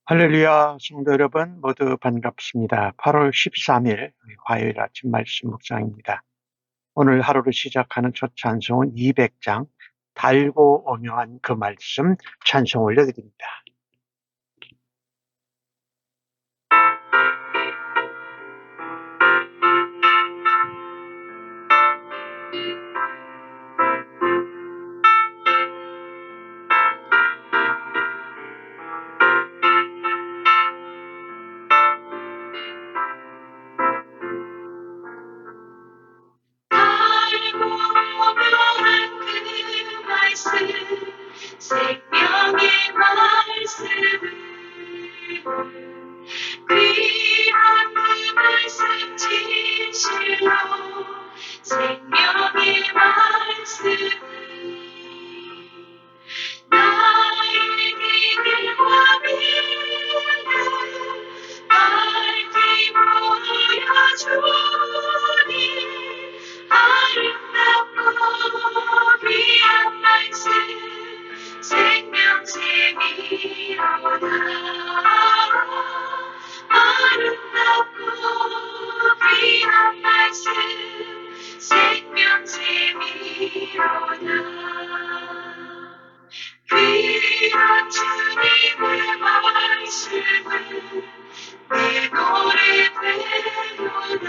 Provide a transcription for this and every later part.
할렐루야, 성도 여러분 모두 반갑습니다. 8월 13일 화요일 아침 말씀 묵상입니다. 오늘 하루를 시작하는 첫 찬송은 200장 달고 오묘한 그 말씀 찬송 올려드립니다. 달고 오묘한 그 말씀 생명의 말씀 귀한 그 말씀 진실로 생명의 말씀 나의 길과 미래 밝히 보여주니 아름답고 귀한 말씀 생명샘이로다 아름답고 귀한 말씀 생명샘이로다 귀한 주님의 말씀은 내 노래 되도다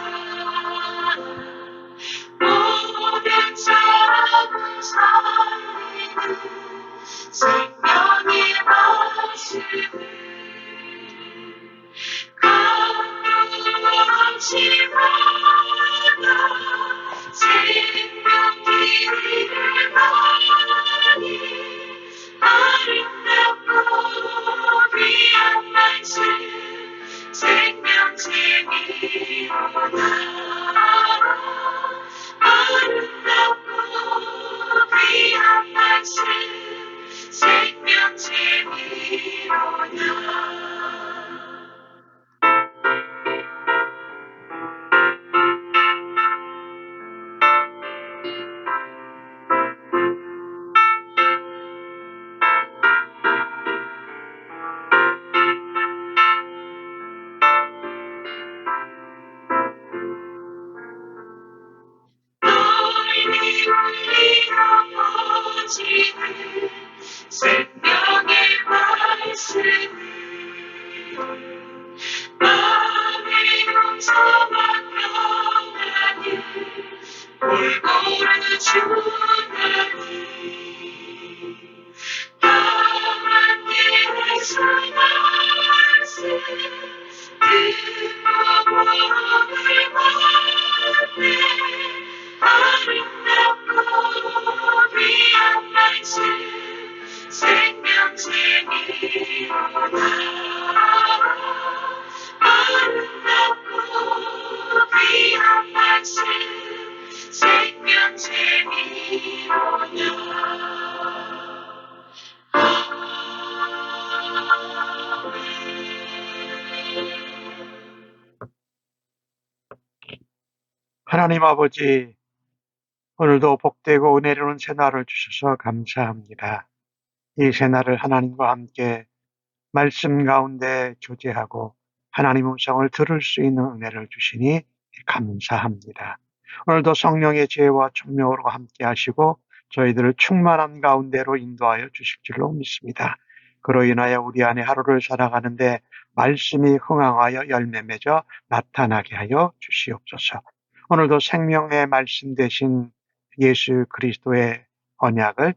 모든 사람을 살리는 생명의 말씀을 감동하지 마라 생명 길을 가니 아름답고 귀한 말씀 생명샘이로다 아름답고 귀한 말씀 생명샘이로다 너희를 울리며 퍼지는 생명의 말씀을 마음의 용서와 평안을 골고루 주나니 강한 예수 말씀 듣고 복을 받네 아름답고 귀한 말씀 생명샘이로다 아름답고 귀한 말씀 생명샘이로다 하나님 아버지, 오늘도 복되고 은혜로운 새날을 주셔서 감사합니다. 이 새날을 하나님과 함께 말씀 가운데 교제하고 하나님 음성을 들을 수 있는 은혜를 주시니 감사합니다. 오늘도 성령의 지혜와 총명으로 함께 하시고 저희들을 충만한 가운데로 인도하여 주실 줄로 믿습니다. 그로 인하여 우리 안에 하루를 살아가는데 말씀이 흥황하여 열매 맺어 나타나게 하여 주시옵소서. 오늘도 생명의 말씀 되신 예수 그리스도의 언약을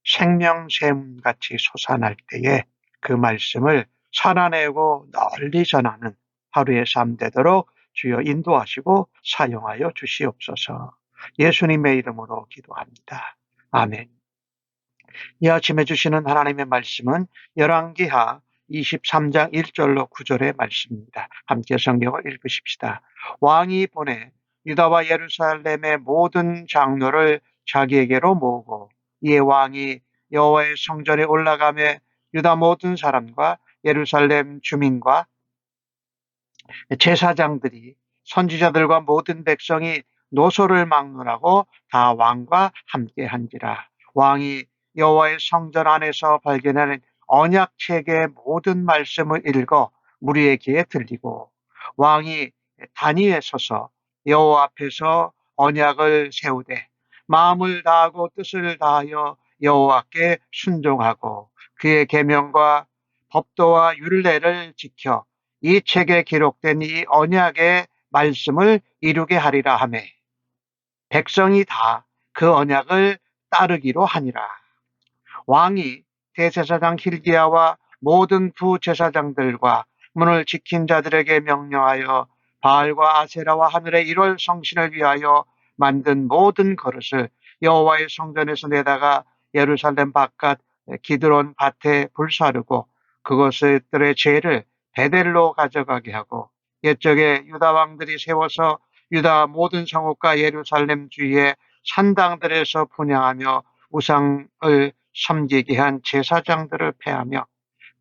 생명샘같이 솟아날 때에 그 말씀을 살아내고 널리 전하는 하루의 삶 되도록 주여 인도하시고 사용하여 주시옵소서. 예수님의 이름으로 기도합니다. 아멘. 이 아침에 주시는 하나님의 말씀은 열왕기하 23장 1절로 9절의 말씀입니다. 함께 성경을 읽으십시다. 왕이 보내 유다와 예루살렘의 모든 장로를 자기에게로 모으고 이에 왕이 여호와의 성전에 올라가며 유다 모든 사람과 예루살렘 주민과 제사장들이 선지자들과 모든 백성이 노소를 막론하고 다 왕과 함께 한지라. 왕이 여호와의 성전 안에서 발견하는 언약책의 모든 말씀을 읽어 무리의 귀에 들리고 왕이 단위에 서서 여호와 앞에서 언약을 세우되 마음을 다하고 뜻을 다하여 여호와께 순종하고 그의 계명과 법도와 율례를 지켜 이 책에 기록된 이 언약의 말씀을 이루게 하리라 하매 백성이 다 그 언약을 따르기로 하니라. 왕이 대제사장 hil기야와 모든 부제사장들과 문을 지킨 자들에게 명령하여 바알과 아세라와 하늘의 1월 성신을 위하여 만든 모든 그릇을 여호와의 성전에서 내다가 예루살렘 바깥 기드론 밭에 불사르고 그것들의 죄를 베델로 가져가게 하고 옛적에 유다 왕들이 세워서 유다 모든 성읍과 예루살렘 주위의 산당들에서 분향하며 우상을 섬기게 한 제사장들을 패하며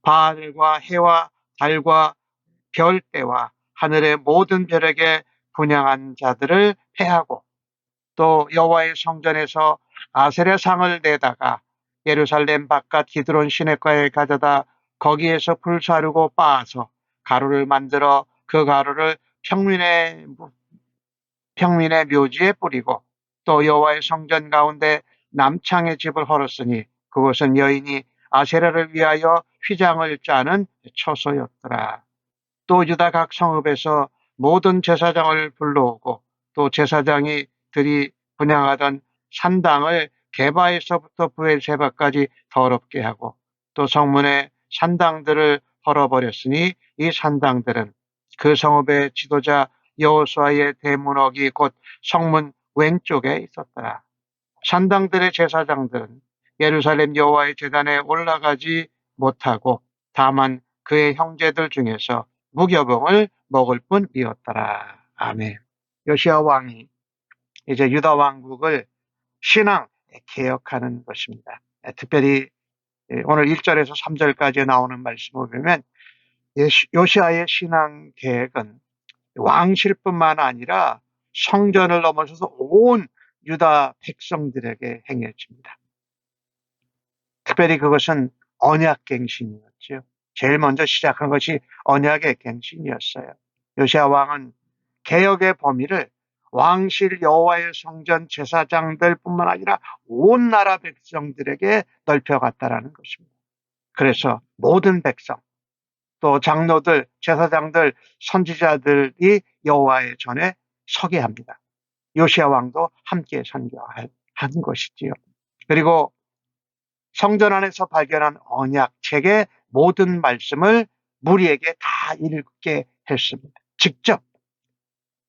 바알과 해와 달과 별대와 하늘의 모든 별에게 분향한 자들을 패하고 또 여호와의 성전에서 아세라 상을 내다가 예루살렘 바깥 기드론 시내가에 가져다 거기에서 불사르고 빻아서 가루를 만들어 그 가루를 평민의 묘지에 뿌리고 또 여호와의 성전 가운데 남창의 집을 헐었으니 그것은 여인이 아세라를 위하여 휘장을 짜는 처소였더라. 또 유다 각 성읍에서 모든 제사장을 불러오고 또 제사장이 들이 분향하던 산당을 게바에서부터 브엘세바까지 더럽게 하고 또 성문의 산당들을 헐어버렸으니 이 산당들은 그 성읍의 지도자 여호수아의 대문옥이 곧 성문 왼쪽에 있었더라. 산당들의 제사장들은 예루살렘 여호와의 제단에 올라가지 못하고 다만 그의 형제들 중에서 무교병을 먹을 뿐이었더라. 아멘. 요시야 왕이 이제 유다 왕국을 신앙 개혁하는 것입니다. 특별히 오늘 1절에서 3절까지 나오는 말씀을 보면 요시아의 신앙 계획은 왕실뿐만 아니라 성전을 넘어서서 온 유다 백성들에게 행해집니다. 특별히 그것은 언약갱신이었죠. 제일 먼저 시작한 것이 언약의 갱신이었어요. 요시야 왕은 개혁의 범위를 왕실 여호와의 성전 제사장들뿐만 아니라 온 나라 백성들에게 넓혀갔다라는 것입니다. 그래서 모든 백성, 또 장로들, 제사장들, 선지자들이 여호와의 전에 서게 합니다. 요시야 왕도 함께 선교한 것이지요. 그리고 성전 안에서 발견한 언약책의 모든 말씀을 무리에게 다 읽게 했습니다. 직접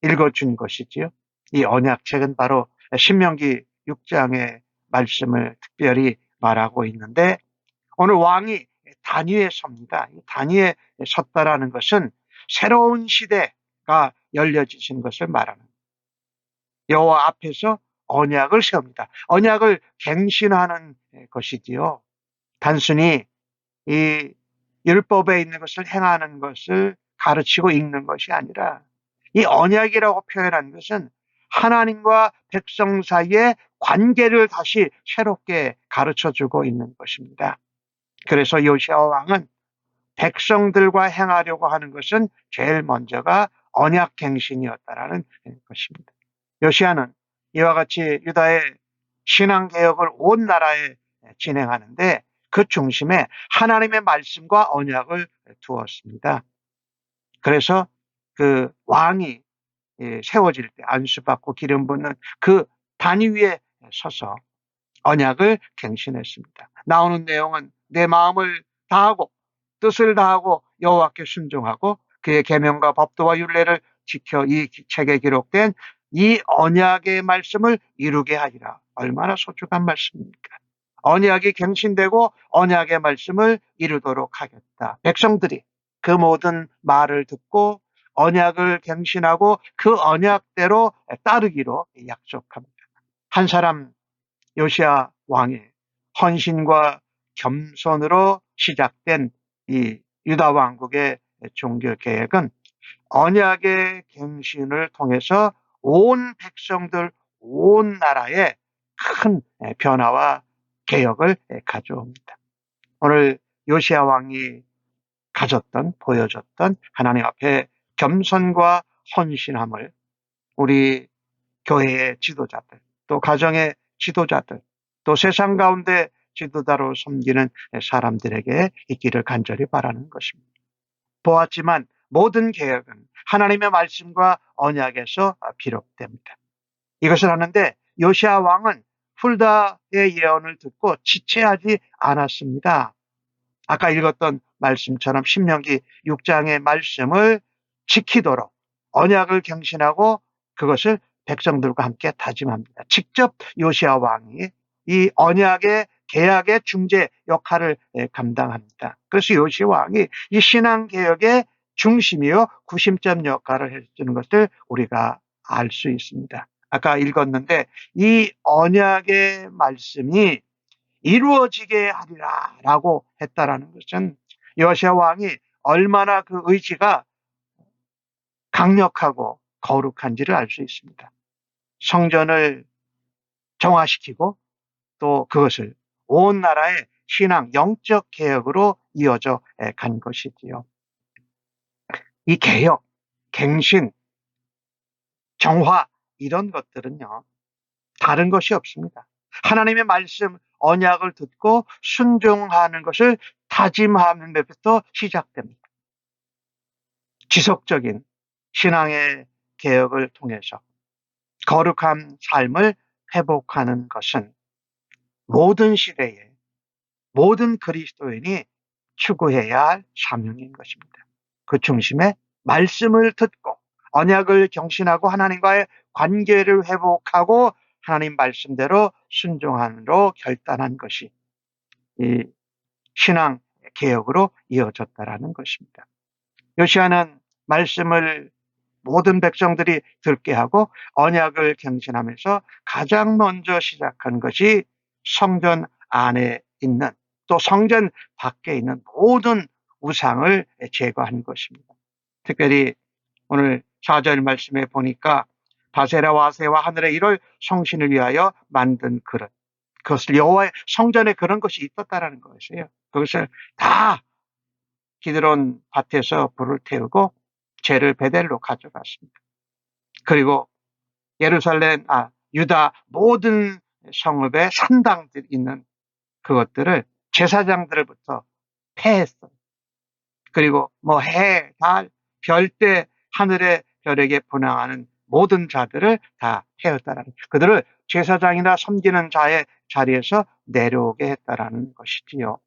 읽어준 것이지요. 이 언약책은 바로 신명기 6장의 말씀을 특별히 말하고 있는데 오늘 왕이 단위에 섭니다. 단위에 섰다라는 것은 새로운 시대가 열려지신 것을 말하는 여호와 앞에서 언약을 세웁니다. 언약을 갱신하는 것이지요. 단순히 이 율법에 있는 것을 행하는 것을 가르치고 읽는 것이 아니라 이 언약이라고 표현한 것은 하나님과 백성 사이의 관계를 다시 새롭게 가르쳐주고 있는 것입니다. 그래서 요시야 왕은 백성들과 행하려고 하는 것은 제일 먼저가 언약갱신이었다라는 것입니다. 요시야는 이와 같이 유다의 신앙개혁을 온 나라에 진행하는데 그 중심에 하나님의 말씀과 언약을 두었습니다. 그래서 그 왕이 세워질 때 안수받고 기름 붓는 그 단위 위에 서서 언약을 갱신했습니다. 나오는 내용은 내 마음을 다하고 뜻을 다하고 여호와께 순종하고 그의 계명과 법도와 율례를 지켜 이 책에 기록된 이 언약의 말씀을 이루게 하리라. 얼마나 소중한 말씀입니까? 언약이 갱신되고 언약의 말씀을 이루도록 하겠다. 백성들이 그 모든 말을 듣고 언약을 갱신하고 그 언약대로 따르기로 약속합니다. 한 사람 요시야 왕의 헌신과 겸손으로 시작된 이 유다 왕국의 종교 계획은 언약의 갱신을 통해서 온 백성들, 온 나라에 큰 변화와 개혁을 가져옵니다. 오늘 요시야 왕이 가졌던, 보여줬던 하나님 앞에 겸손과 헌신함을 우리 교회의 지도자들, 또 가정의 지도자들, 또 세상 가운데 지도자로 섬기는 사람들에게 있기를 간절히 바라는 것입니다. 보았지만 모든 개혁은 하나님의 말씀과 언약에서 비롯됩니다. 이것을 하는데 요시야 왕은 훌다의 예언을 듣고 지체하지 않았습니다. 아까 읽었던 말씀처럼 신명기 6장의 말씀을 지키도록 언약을 갱신하고 그것을 백성들과 함께 다짐합니다. 직접 요시야 왕이 이 언약의 계약의 중재 역할을 감당합니다. 그래서 요시야 왕이 이 신앙개혁의 중심이요 구심점 역할을 해주는 것을 우리가 알 수 있습니다. 아까 읽었는데 이 언약의 말씀이 이루어지게 하리라 라고 했다라는 것은 요시야 왕이 얼마나 그 의지가 강력하고 거룩한지를 알 수 있습니다. 성전을 정화시키고 또 그것을 온 나라의 신앙 영적 개혁으로 이어져 간 것이지요. 이 개혁, 갱신, 정화 이런 것들은요 다른 것이 없습니다. 하나님의 말씀 언약을 듣고 순종하는 것을 다짐하는 것부터 시작됩니다. 지속적인 신앙의 개혁을 통해서 거룩한 삶을 회복하는 것은 모든 시대에 모든 그리스도인이 추구해야 할 사명인 것입니다. 그 중심에 말씀을 듣고 언약을 경신하고 하나님과의 관계를 회복하고 하나님 말씀대로 순종함으로 결단한 것이 이 신앙 개혁으로 이어졌다라는 것입니다. 요시야는 말씀을 모든 백성들이 듣게 하고 언약을 경신하면서 가장 먼저 시작한 것이 성전 안에 있는 또 성전 밖에 있는 모든 우상을 제거한 것입니다. 특별히 오늘 4절 말씀에 보니까 바세라와 아세와 하늘의 일월 성신을 위하여 만든 그릇, 그것을 여호와의 성전에 그런 것이 있었다라는 것이에요. 그것을 다 기드론 밭에서 불을 태우고 재를 베델로 가져갔습니다. 그리고 예루살렘, 유다 모든 성읍에 산당들 있는 그것들을 제사장들부터 폐했어요. 그리고 뭐 해, 달, 별대 하늘의 별에게 분향하는 모든 자들을 다 폐했다라는 그들을 제사장이나 섬기는 자의 자리에서 내려오게 했다라는 것이지요.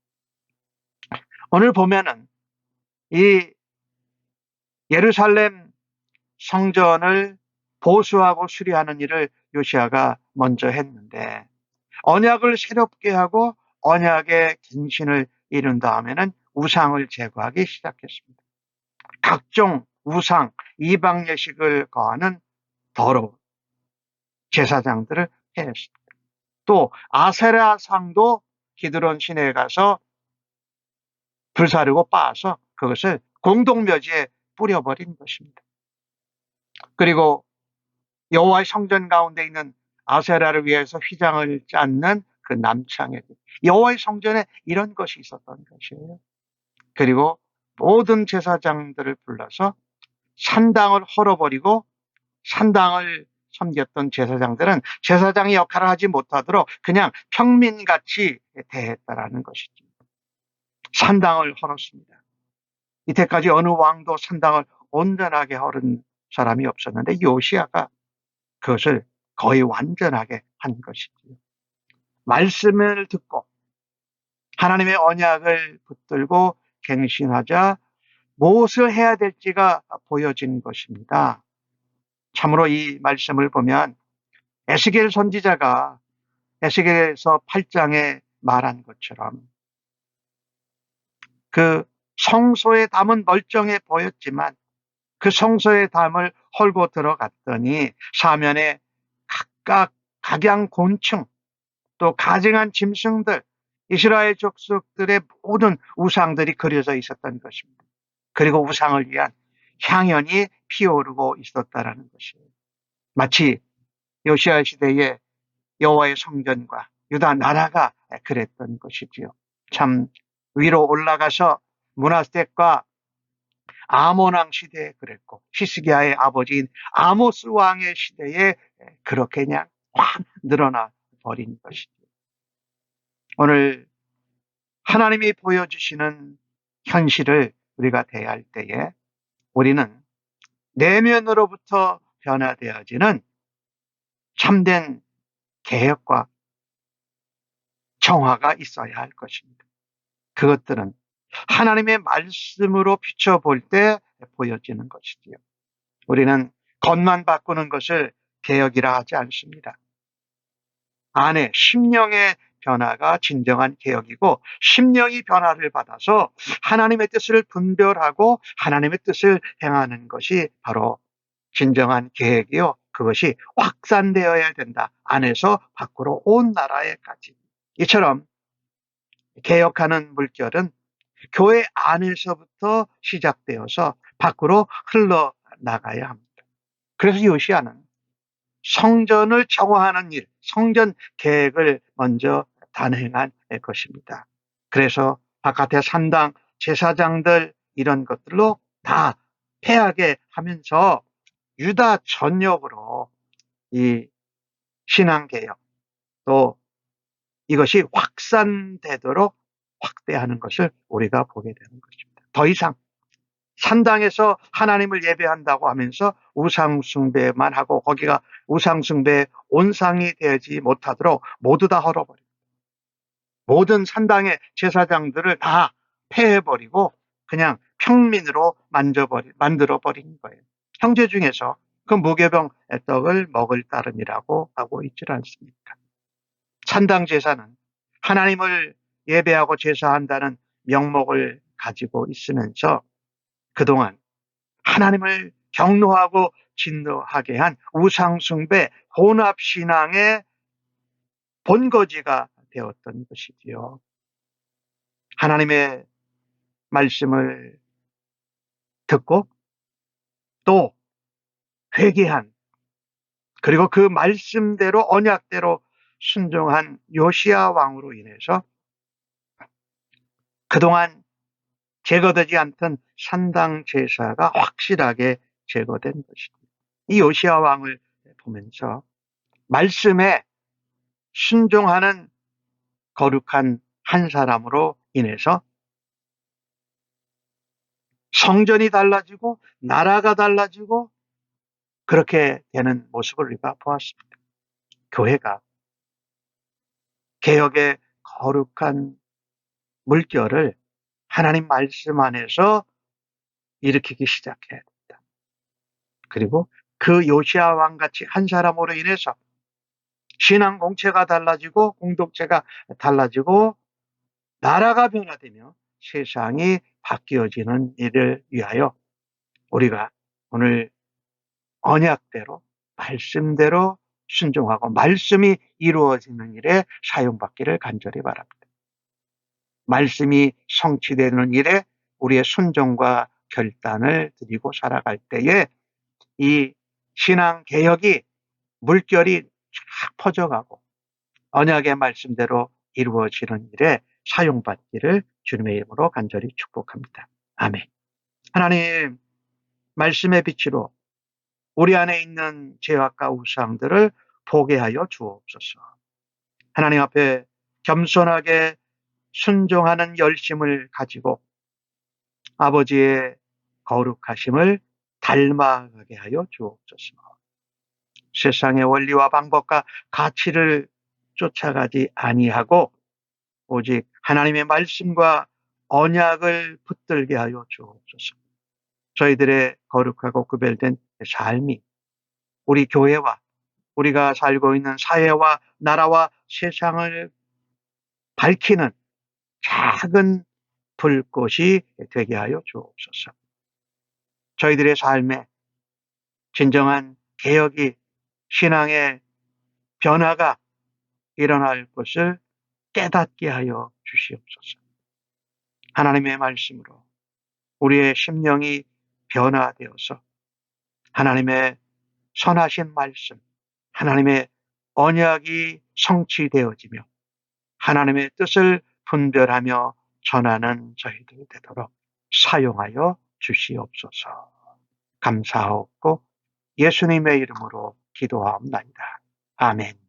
오늘 보면은 이 예루살렘 성전을 보수하고 수리하는 일을 요시야가 먼저 했는데 언약을 새롭게 하고 언약의 갱신을 이룬 다음에는 우상을 제거하기 시작했습니다. 각종 우상, 이방 예식을 거하는 더러운 제사장들을 해냈습니다. 또 아세라 상도 기드론 시내에 가서 불사르고 빻아서 그것을 공동묘지에 뿌려버린 것입니다. 그리고 여호와의 성전 가운데 있는 아세라를 위해서 휘장을 짰는 그 남창에 여호와의 성전에 이런 것이 있었던 것이에요. 그리고 모든 제사장들을 불러서 산당을 헐어버리고 산당을 섬겼던 제사장들은 제사장의 역할을 하지 못하도록 그냥 평민같이 대했다라는 것이죠. 산당을 헐었습니다. 이때까지 어느 왕도 산당을 온전하게 헐은 사람이 없었는데 요시야가 그것을 거의 완전하게 한 것이지요. 말씀을 듣고 하나님의 언약을 붙들고 갱신하자 무엇을 해야 될지가 보여진 것입니다. 참으로 이 말씀을 보면 에스겔 선지자가 에스겔에서 8장에 말한 것처럼 그 성소의 담은 멀쩡해 보였지만 그 성소의 담을 헐고 들어갔더니 사면에 각각 각양곤충 또 가증한 짐승들 이스라엘 족속들의 모든 우상들이 그려져 있었던 것입니다. 그리고 우상을 위한 향연이 피어오르고 있었다라는 것이에요. 마치 요시야 시대의 여호와의 성전과 유다 나라가 그랬던 것이지요. 참 위로 올라가서 므낫색과 아몬 왕 시대에 그랬고 히스기야의 아버지인 아모스 왕의 시대에 그렇게 그냥 확 늘어나 버린 것이죠. 오늘 하나님이 보여주시는 현실을 우리가 대할 때에 우리는 내면으로부터 변화되어지는 참된 개혁과 정화가 있어야 할 것입니다. 그것들은 하나님의 말씀으로 비춰볼 때 보여지는 것이지요. 우리는 겉만 바꾸는 것을 개혁이라 하지 않습니다. 안에 심령의 변화가 진정한 개혁이고, 심령이 변화를 받아서 하나님의 뜻을 분별하고 하나님의 뜻을 행하는 것이 바로 진정한 계획이요, 그것이 확산되어야 된다. 안에서 밖으로 온 나라에까지. 이처럼 개혁하는 물결은 교회 안에서부터 시작되어서 밖으로 흘러나가야 합니다. 그래서 요시야는 성전을 정화하는 일, 성전 계획을 먼저 단행한 것입니다. 그래서 바깥에 산당, 제사장들 이런 것들로 다 패하게 하면서 유다 전역으로 이 신앙개혁, 또 이것이 확산되도록 확대하는 것을 우리가 보게 되는 것입니다. 더 이상 산당에서 하나님을 예배한다고 하면서 우상숭배만 하고 거기가 우상숭배의 온상이 되지 못하도록 모두 다 헐어버립니다. 모든 산당의 제사장들을 다 폐해버리고 그냥 평민으로 만들어버린 거예요. 형제 중에서 그 무교병 떡을 먹을 따름이라고 하고 있지 않습니까? 산당 제사는 하나님을 예배하고 제사한다는 명목을 가지고 있으면서 그동안 하나님을 경노하고 진노하게 한 우상숭배, 혼합신앙의 본거지가 되었던 것이지요. 하나님의 말씀을 듣고 또 회개한, 그리고 그 말씀대로 언약대로 순종한 요시야 왕으로 인해서 그동안 제거되지 않던 산당 제사가 확실하게 제거된 것입니다. 이 요시야 왕을 보면서 말씀에 순종하는 거룩한 한 사람으로 인해서 성전이 달라지고 나라가 달라지고 그렇게 되는 모습을 우리가 보았습니다. 교회가 개혁의 거룩한 물결을 하나님 말씀 안에서 일으키기 시작해야 된다. 그리고 그 요시야 왕같이 한 사람으로 인해서 신앙 공체가 달라지고 공동체가 달라지고 나라가 변화되며 세상이 바뀌어지는 일을 위하여 우리가 오늘 언약대로 말씀대로 순종하고 말씀이 이루어지는 일에 사용받기를 간절히 바랍니다. 말씀이 성취되는 일에 우리의 순종과 결단을 드리고 살아갈 때에 이 신앙 개혁이 물결이 쫙 퍼져가고 언약의 말씀대로 이루어지는 일에 사용받기를 주님의 이름으로 간절히 축복합니다. 아멘. 하나님, 말씀의 빛으로 우리 안에 있는 죄악과 우상들을 보게 하여 주옵소서. 하나님 앞에 겸손하게 순종하는 열심을 가지고 아버지의 거룩하심을 닮아가게 하여 주옵소서. 세상의 원리와 방법과 가치를 쫓아가지 아니하고 오직 하나님의 말씀과 언약을 붙들게 하여 주옵소서. 저희들의 거룩하고 구별된 삶이 우리 교회와 우리가 살고 있는 사회와 나라와 세상을 밝히는 작은 불꽃이 되게 하여 주옵소서. 저희들의 삶에 진정한 개혁이, 신앙의 변화가 일어날 것을 깨닫게 하여 주시옵소서. 하나님의 말씀으로 우리의 심령이 변화되어서 하나님의 선하신 말씀, 하나님의 언약이 성취되어지며 하나님의 뜻을 분별하며 전하는 저희들 되도록 사용하여 주시옵소서. 감사하옵고 예수님의 이름으로 기도하옵나이다. 아멘.